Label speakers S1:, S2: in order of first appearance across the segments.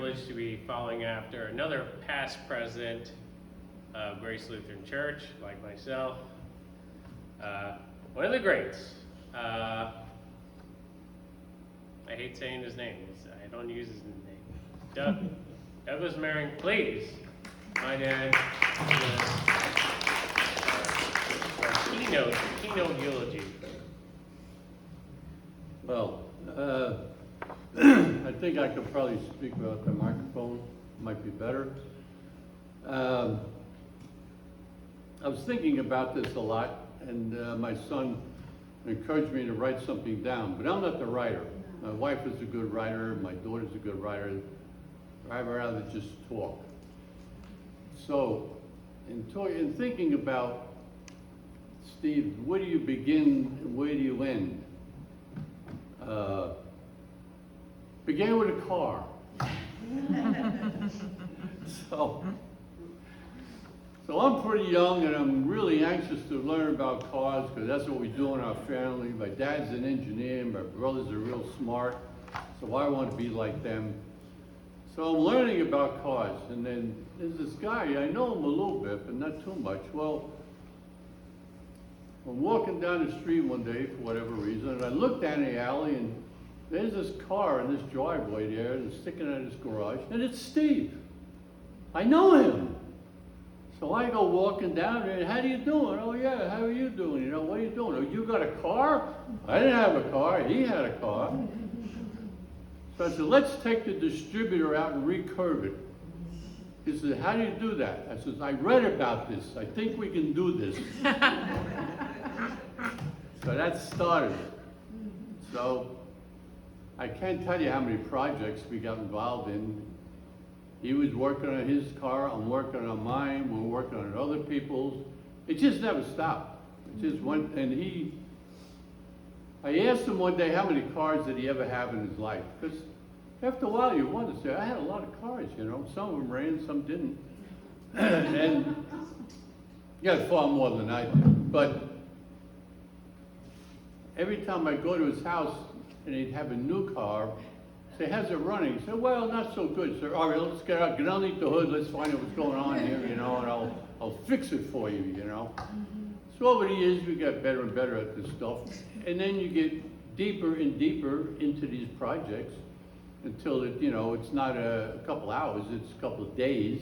S1: privileged to be following after another past president of Grace Lutheran Church, like myself. One of the greats. I hate saying his name. I don't use his name. Douglas Merring, please. My dad. Keynote eulogy.
S2: Well, I think I could probably speak without the microphone. Might be better. I was thinking about this a lot, and my son encouraged me to write something down, but I'm not the writer. My wife is a good writer, my daughter's a good writer. I'd rather just talk. So, in thinking about Steve, where do you begin and where do you end? Began with a car. So I'm pretty young and I'm really anxious to learn about cars because that's what we do in our family. My dad's an engineer, my brothers are real smart, so I want to be like them. So I'm learning about cars, and then there's this guy, I know him a little bit, but not too much. Well, I'm walking down the street one day for whatever reason, and I look down the alley, and there's this car in this driveway there, and it's sticking out of this garage, and it's Steve. I know him. So I go walking down there, and how are you doing? Oh yeah, how are you doing? You know, what are you doing? Oh, you got a car? I didn't have a car, he had a car. So I said, let's take the distributor out and recurve it. He said, how do you do that? I said, I read about this. I think we can do this. So that started. So I can't tell you how many projects we got involved in. He was working on his car, I'm working on mine, we're working on other people's. It just never stopped. It just went, and I asked him one day how many cars did he ever have in his life? Because after a while you wonder, say, I had a lot of cars, you know. Some of them ran, some didn't. And he had far more than I did. But every time I go to his house and he'd have a new car, say, how's it running? He said, well, not so good, sir. All right, let's get underneath the hood, let's find out what's going on here, you know, and I'll fix it for you, you know. So over the years, we got better and better at this stuff. And then you get deeper and deeper into these projects until it, you know, it's not a couple hours, it's a couple of days.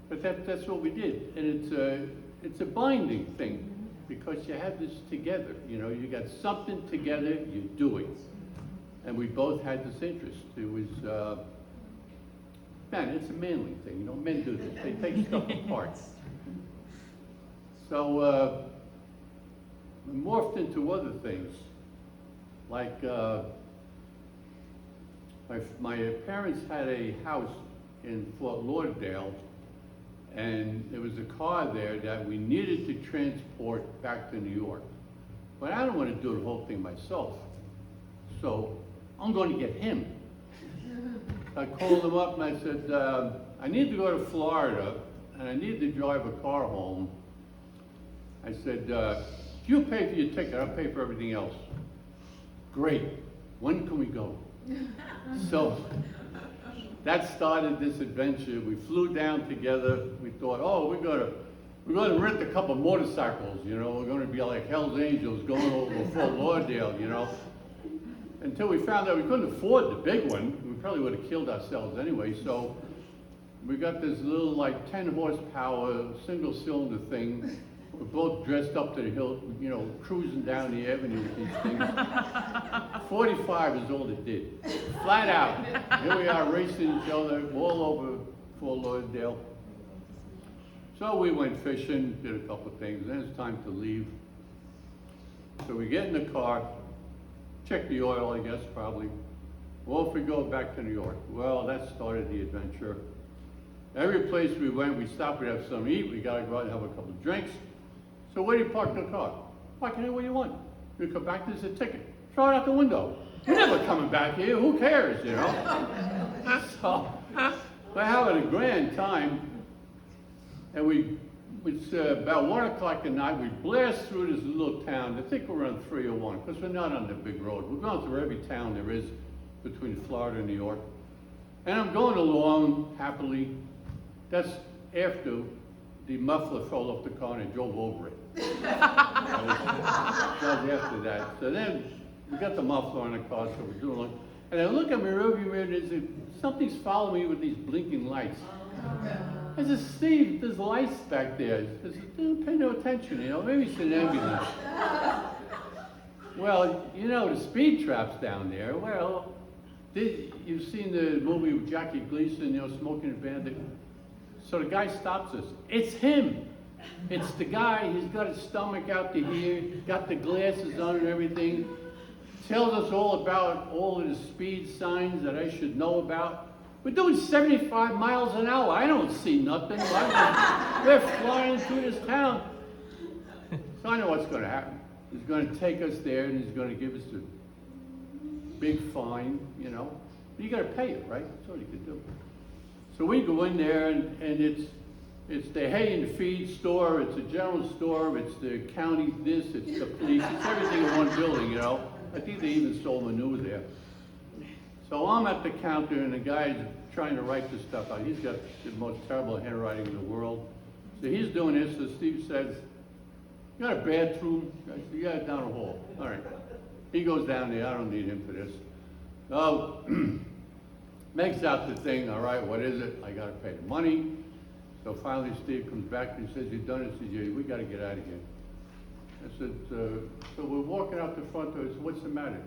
S2: But that's what we did. And it's a binding thing because you have this together. You know, you got something together, you do it. And we both had this interest. It was, man, it's a manly thing. You know, men do this. They take stuff apart. So we morphed into other things. Like my parents had a house in Fort Lauderdale, and there was a car there that we needed to transport back to New York. But I don't want to do the whole thing myself. So I'm going to get him. I called him up and I said, I need to go to Florida and I need to drive a car home. I said, you pay for your ticket, I'll pay for everything else. Great, when can we go? So that started this adventure. We flew down together. We thought, oh, we're gonna rent a couple motorcycles, you know, we're gonna be like Hell's Angels going over to Fort Lauderdale, you know. Until we found out we couldn't afford the big one. We probably would have killed ourselves anyway. So we got this little like 10 horsepower single cylinder thing. We're both dressed up to the hilt, you know, cruising down the avenue with these things. 45 is all it did. Flat out. Here we are racing each other all over Fort Lauderdale. So we went fishing, did a couple of things, then it's time to leave. So we get in the car, check the oil, I guess, probably. Well, if we go back to New York, well, that started the adventure. Every place we went, we stopped, we'd have something to eat, we gotta go out and have a couple of drinks. So where do you park the car? Park anywhere you want. You come back, there's a ticket. Throw it out the window. You're never coming back here, who cares, you know? So, we're having a grand time, and it's about 1 o'clock at night, we blast through this little town. I think we're on 301, because we're not on the big road. We're going through every town there is between Florida and New York. And I'm going along happily. That's after the muffler fell off the car and I drove over it. That was after that. So then we got the muffler on the car, so we're doing like, and I look at my rearview mirror and something's following me with these blinking lights. I said, Steve, there's lights back there. He says, "Dude, pay no attention, you know, maybe it's an ambulance." Well, you know, the speed trap's down there. Well, you've seen the movie with Jackie Gleason, you know, Smoking a Bandit. So the guy stops us. It's him. It's the guy. He's got his stomach out to here, got the glasses on and everything. Tells us all about all of the speed signs that I should know about. We're doing 75 miles an hour. I don't see nothing. We're flying through this town. So I know what's going to happen. He's going to take us there and he's going to give us a big fine, you know. But you got to pay it, right? That's all you can do. So we go in there and it's the hay and feed store, it's a general store, it's the county this, it's the police, it's everything in one building, you know. I think they even sold manure there. So I'm at the counter and the guy's trying to write this stuff out. He's got the most terrible handwriting in the world. So he's doing this, so Steve says, "You got a bathroom?" I said, "Yeah, down the hall." All right. He goes down there, I don't need him for this. Oh, makes out the thing, all right, what is it? I gotta pay the money. So finally Steve comes back and he says, "You've done it." He says, "Yeah, we gotta get out of here." I said, so we're walking out the front door. I said, "What's the matter?"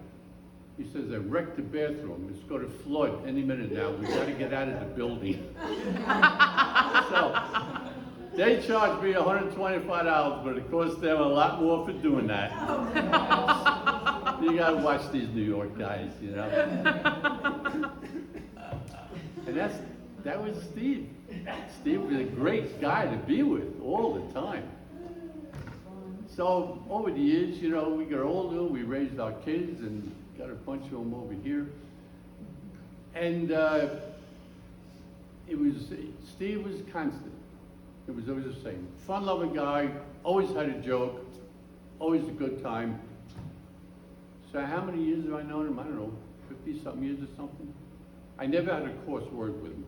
S2: He says, "I wrecked the bathroom. It's going to flood any minute now. We got to get out of the building." So they charged me $125, but it cost them a lot more for doing that. You got to watch these New York guys, you know. And that was Steve. Steve was a great guy to be with all the time. So over the years, you know, we got older, we raised our kids and got a bunch of them over here. And Steve was constant. It was always the same. Fun-loving guy, always had a joke, always a good time. So how many years have I known him? I don't know, 50-something years or something. I never had a coarse word with him.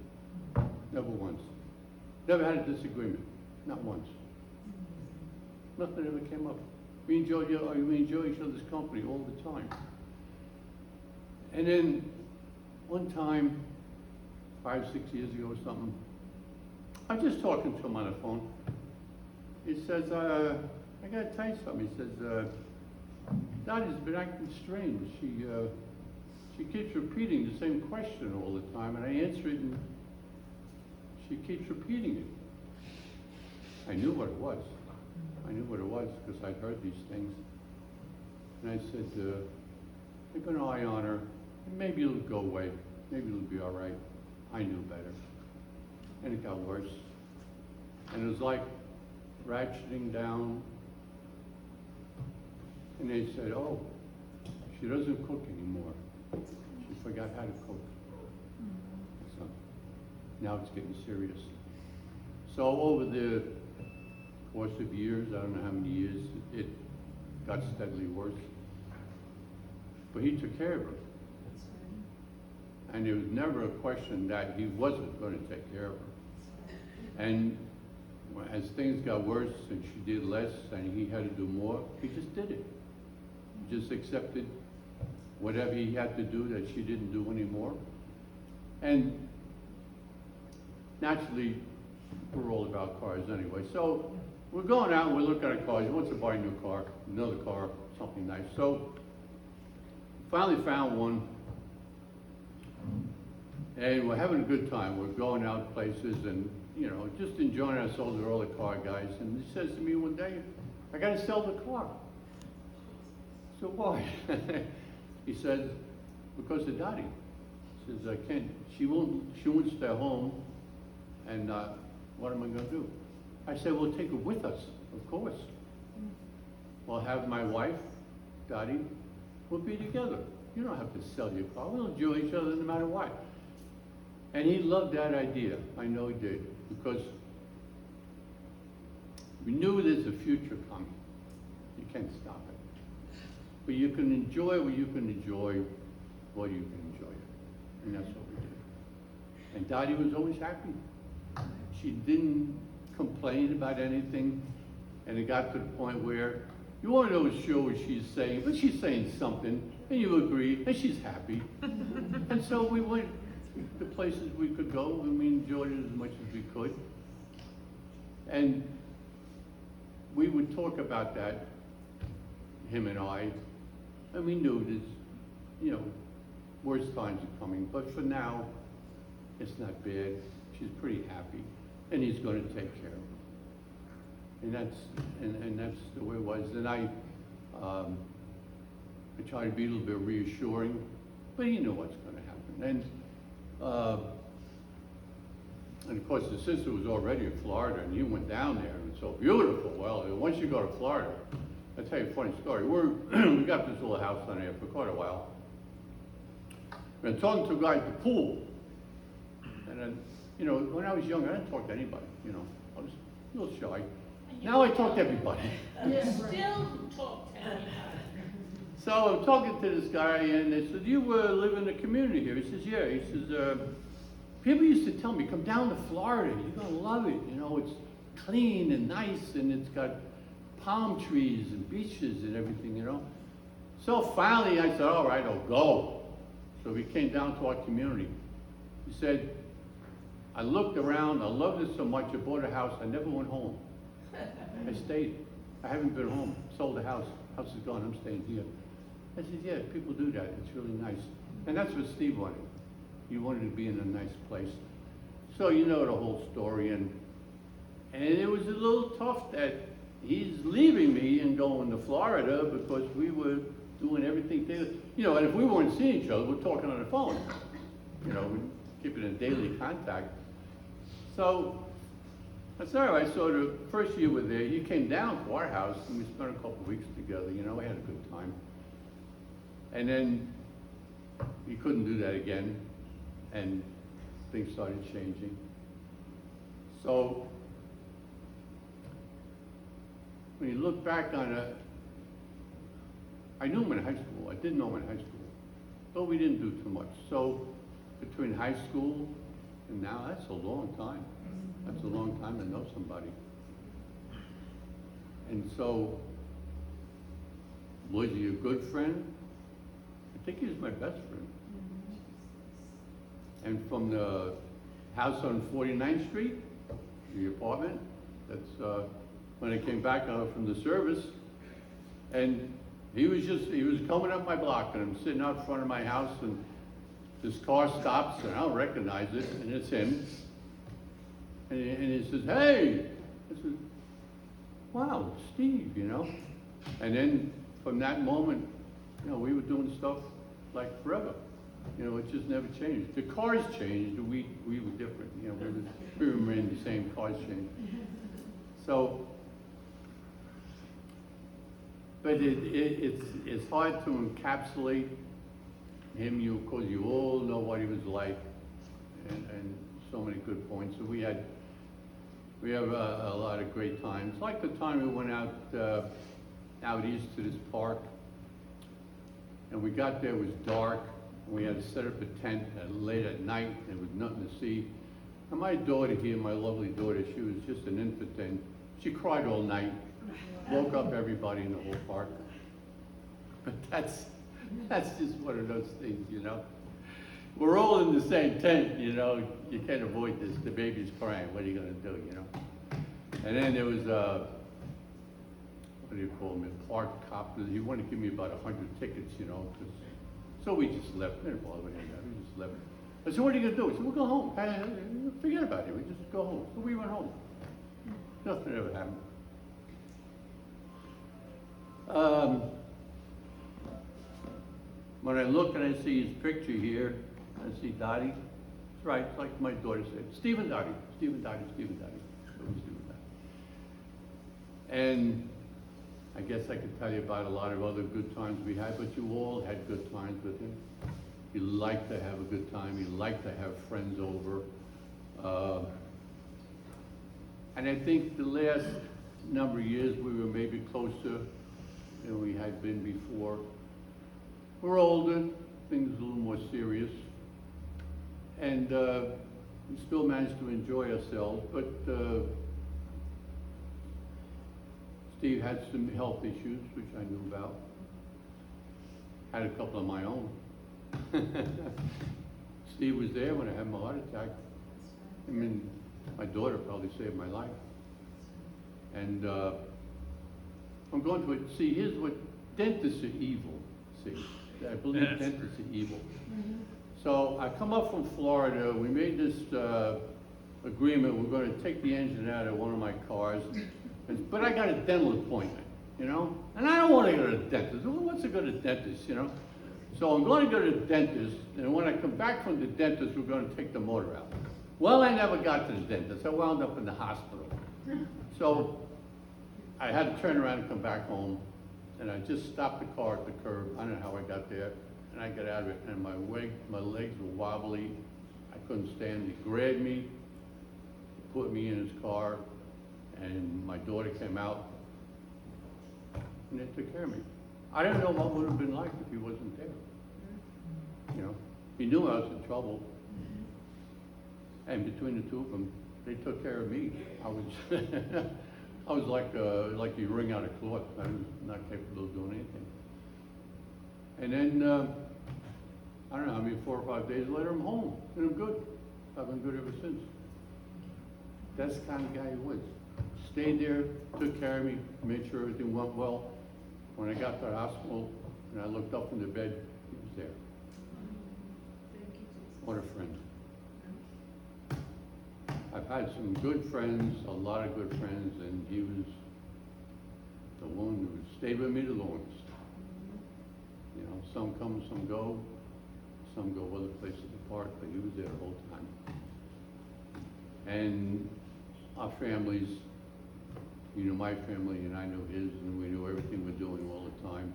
S2: Never once. Never had a disagreement. Not once. Nothing ever came up. We enjoy each other's company all the time. And then one time, 5, 6 years ago or something, I'm just talking to him on the phone. He says, "I gotta tell you something." He says, "Daddy's been acting strange. She keeps repeating the same question all the time, and I answer it, and she keeps repeating it." I knew what it was. I knew what it was because I'd heard these things. And I said, "Keep an eye on her. Maybe it'll go away. Maybe it'll be all right." I knew better. And it got worse. And it was like ratcheting down. And they said, "Oh, she doesn't cook anymore. She forgot how to cook." So now it's getting serious. So over the course of years, I don't know how many years, it got steadily worse. But he took care of her. And there was never a question that he wasn't going to take care of her. And as things got worse and she did less and he had to do more, he just did it. He just accepted whatever he had to do that she didn't do anymore. And naturally, we're all about cars anyway. So we're going out and we're looking at cars. He wants to buy a new car, another car, something nice. So finally found one. And we're having a good time. We're going out places and, you know, just enjoying ourselves with all the car guys. And he says to me one day, "I got to sell the car." So why? He says, "Because of Daddy." He says, "I can't, she won't stay home. And what am I going to do?" I said, "Well, take her with us, of course. We'll have my wife, Daddy, we'll be together. You don't have to sell your car. We'll enjoy each other no matter what." And he loved that idea. I know he did. Because we knew there's a future coming. You can't stop it. But you can enjoy what you can enjoy while you can enjoy it. And that's what we did. And Dottie was always happy. She didn't complain about anything. And it got to the point where you weren't always sure what she's saying, but she's saying something, and you agree, and she's happy. And so we went to places we could go, and we enjoyed it as much as we could. And we would talk about that, him and I, and we knew this, worse times are coming, but for now, it's not bad. She's pretty happy, and he's going to take care of her. And that's the way it was. And I tried to be a little bit reassuring, but he knew what's going to happen. And of course, the sister was already in Florida, and he went down there, and it's so beautiful. Well, once you go to Florida, I'll tell you a funny story. We got this little house down there for quite a while. And talking to a guy at the pool, and then, when I was young, I didn't talk to anybody, I was a little shy. Now I talk to everybody.
S3: You still talk to anybody.
S2: So I'm talking to this guy, and they said, "You live in the community here?" He says, "Yeah." He says, "People used to tell me, come down to Florida, you're gonna love it. It's clean and nice, and it's got palm trees and beaches and everything, So finally I said, "All right, I'll go." So we came down to our community. He said, "I looked around, I loved it so much, I bought a house, I never went home. I stayed. I haven't been home. Sold the house. House is gone. I'm staying here." I said, "Yeah, people do that. It's really nice." And that's what Steve wanted. He wanted to be in a nice place. So you know the whole story. And it was a little tough that he's leaving me and going to Florida because we were doing everything there. And if we weren't seeing each other, we're talking on the phone. We're keeping in daily contact. So that's all right. So the first year we were there, he came down to our house, and we spent a couple of weeks together. We had a good time. And then he couldn't do that again, and things started changing. So when you look back on it, I knew him in high school. I didn't know him in high school, but we didn't do too much. So between high school and now, that's a long time. That's a long time to know somebody. And so, was he a good friend? I think he was my best friend. And from the house on 49th Street, the apartment, that's when I came back from the service, and he was coming up my block, and I'm sitting out front of my house, and this car stops, and I don't recognize it, and it's him. And he says, "Hey!" I said, "Wow, Steve," And then from that moment, we were doing stuff like forever. It just never changed. The cars changed, we were different. We remained the same, cars changed. So, but it's hard to encapsulate him. Of course, you all know what he was like, and so many good points. So we have a lot of great times. Like the time we went out east to this park, and we got there, it was dark, and we had to set up a tent late at night, and there was nothing to see. And my daughter here, my lovely daughter, she was just an infant then. She cried all night, woke up everybody in the whole park. But that's just one of those things, We're all in the same tent, you can't avoid this. The baby's crying, what are you gonna do, And then there was what do you call him, a park cop. He wanted to give me about 100 tickets, so we just left. We didn't bother with him, we just left. I said, "What are you gonna do?" He said, "We'll go home." Forget about it, we just go home. So we went home. Nothing ever happened. When I look and I see his picture here, I see Dottie. It's right, it's like my daughter said, Stephen Dottie, Stephen Dottie, Stephen Dottie. Stephen Dottie. And I guess I could tell you about a lot of other good times we had, but you all had good times with him. He liked to have a good time. He liked to have friends over. And I think the last number of years we were maybe closer than we had been before. We're older, things are a little more serious. And we still managed to enjoy ourselves, but Steve had some health issues, which I knew about. Had a couple of my own. Steve was there when I had my heart attack. I mean, my daughter probably saved my life. And I'm going to, see, here's what, dentists are evil, see. I believe
S1: Yes.
S2: dentists are evil. So I come up from Florida, we made this agreement, we're gonna take the engine out of one of my cars, but I got a dental appointment, you know? And I don't wanna go to the dentist, who wants to go to the dentist, you know? So I'm gonna go to the dentist, and when I come back from the dentist, we're gonna take the motor out. Well, I never got to the dentist, I wound up in the hospital. So I had to turn around and come back home, and I just stopped the car at the curb, I don't know how I got there, and I got out of it, and my legs were wobbly, I couldn't stand. He grabbed me, put me in his car, and my daughter came out, and they took care of me. I don't know what it would have been like if he wasn't there. You know, he knew I was in trouble, and between the two of them, they took care of me. I was, I was like you wring out a cloth. I was not capable of doing anything. And then, I don't know, I mean, 4 or 5 days later, I'm home, and I'm good. I've been good ever since. That's the kind of guy he was. Stayed there, took care of me, made sure everything went well. When I got to the hospital, and I looked up from the bed, he was there. What a friend. I've had some good friends, a lot of good friends, and he was the one who stayed with me the longest. You know, some come, some go, some go other places apart, but he was there the whole time. And our families, you know my family and I knew his, and we knew everything we're doing all the time.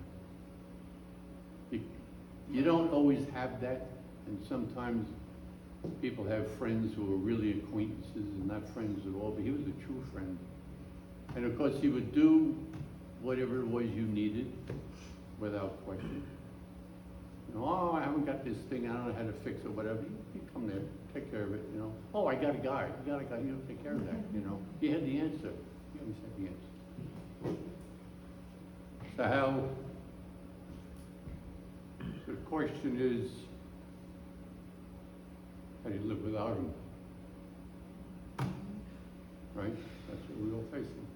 S2: You don't always have that, and sometimes people have friends who are really acquaintances and not friends at all, but he was a true friend. And of course, he would do whatever it was you needed without question. You know, oh, I haven't got this thing, I don't know how to fix it, whatever. He'd come there, take care of it, you know. Oh, I got a guy, he'll take care of that, you know. He had the answer. He always had the answer. So the question is, how do you live without him? Right? That's what we're all facing.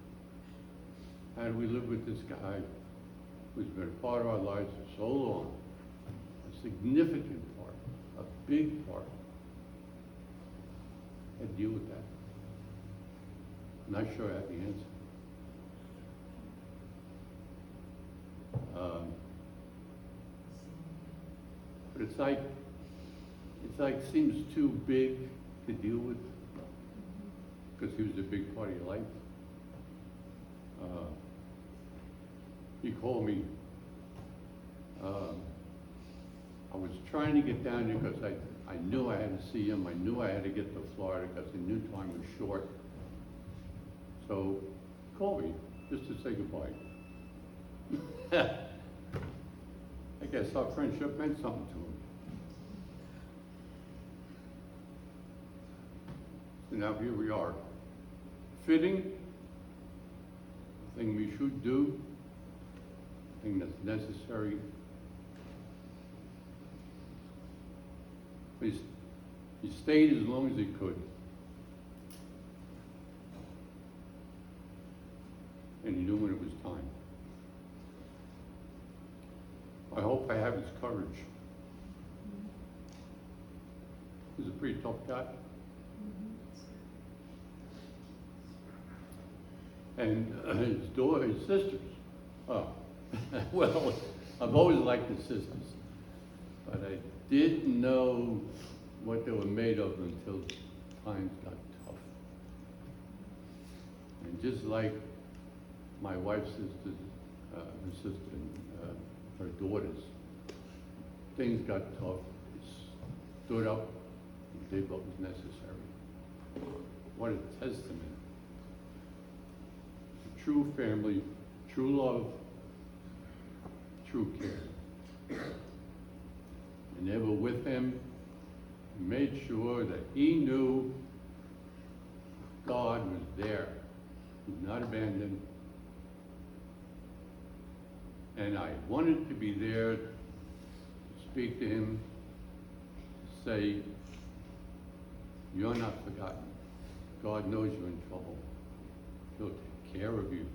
S2: How do we live with this guy who's been a part of our lives for so long? A significant part, a big part. How to deal with that? I'm not sure I have the answer. But it's like seems too big to deal with because he was a big part of your life. He called me. I was trying to get down there because I knew I had to see him. I knew I had to get to Florida because I knew time was short. So he called me just to say goodbye. I guess our friendship meant something to him. So now here we are. Fitting, the thing we should do, the thing that's necessary. He stayed as long as he could. And he knew when it was time. I hope I have his courage. He's a pretty tough guy. And his daughter, his sisters, well, I've always liked his sisters, but I didn't know what they were made of until times got tough. And just like my wife's sisters, her sister and her daughters, things got tough. They stood up and did what was necessary. What a testament. True family, true love, true care. And they were with him He made sure that he knew God was there. He was not abandoned. And I wanted to be there to speak to him, to say, you're not forgotten. God knows you're in trouble. He'll take care of you.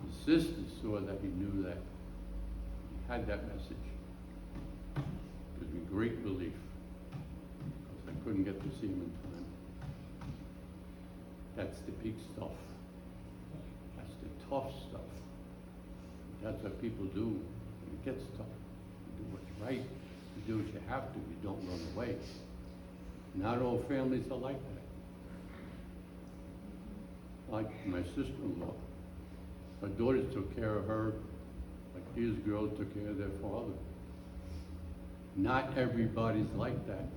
S2: His sister saw that he knew that. He had that message. It was a great relief, because I couldn't get to see him in time. That's the big stuff. That's the tough stuff. That's what people do when it gets tough. You do what's right. You do what you have to. You don't run away. Not all families are like that. Like my sister-in-law. Her daughters took care of her like these girls took care of their father. Not everybody's like that.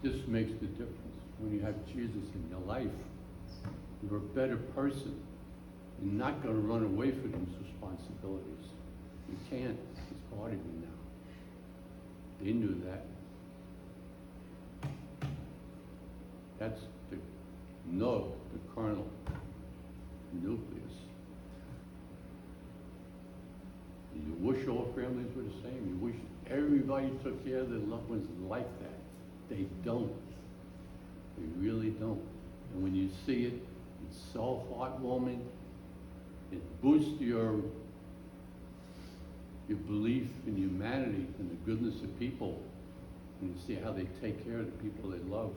S2: This makes the difference. When you have Jesus in your life, you're a better person. You're not going to run away from these responsibilities. You can't. It's part of you now. They knew that. That's the kernel, nucleus. You wish all families were the same. You wish everybody took care of their loved ones like that. They don't. They really don't. And when you see it, it's so heartwarming. It boosts your belief in humanity and the goodness of people. And you see how they take care of the people they love.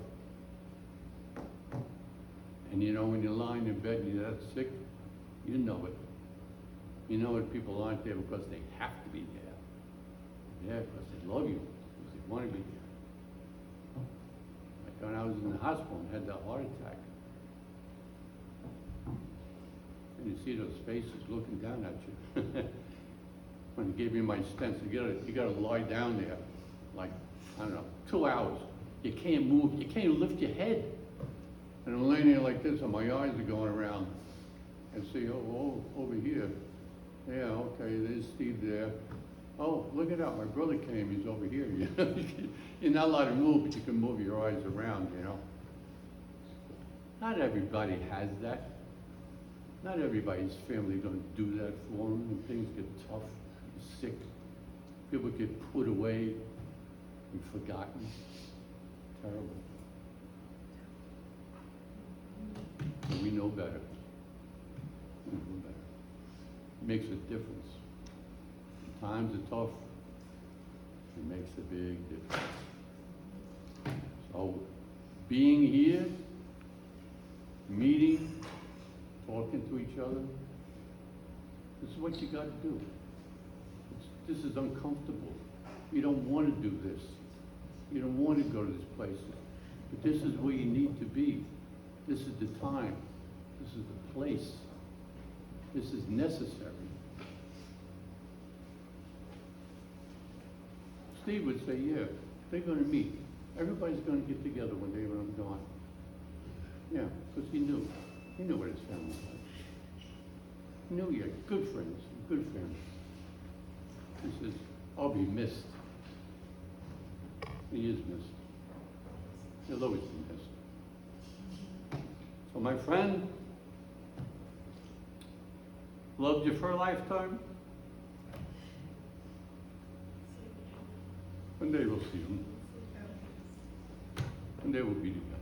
S2: And you know, when you're lying in bed and you're that sick, you know it. You know it, people aren't there because they have to be there. Yeah, because they love you, because they want to be there. Like when I was in the hospital and had that heart attack. And you see those faces looking down at you. When they gave me my stents, you gotta lie down there, like, I don't know, 2 hours. You can't move, you can't lift your head. And I'm laying there like this, and my eyes are going around. And see, oh, over here. Yeah, okay, there's Steve there. Oh, look at that, my brother came, he's over here. You're not allowed to move, but you can move your eyes around, you know. Not everybody has that. Not everybody's family gonna do that for them. When things get tough, sick, people get put away and forgotten. Terrible. But we know better. We know better. It makes a difference. When times are tough, it makes a big difference. So, being here, meeting, talking to each other, this is what you got to do. This is uncomfortable. You don't want to do this. You don't want to go to this place. But this is where you need to be. This is the time. This is the place. This is necessary. Steve would say, yeah, they're going to meet. Everybody's going to get together one day when I'm gone. Yeah, because he knew. He knew what his family was like. He knew you had good friends, good family. He says, I'll be missed. He is missed. He'll always be missed. So my friend, loved you for a lifetime. One day we'll see him. One day we'll be together.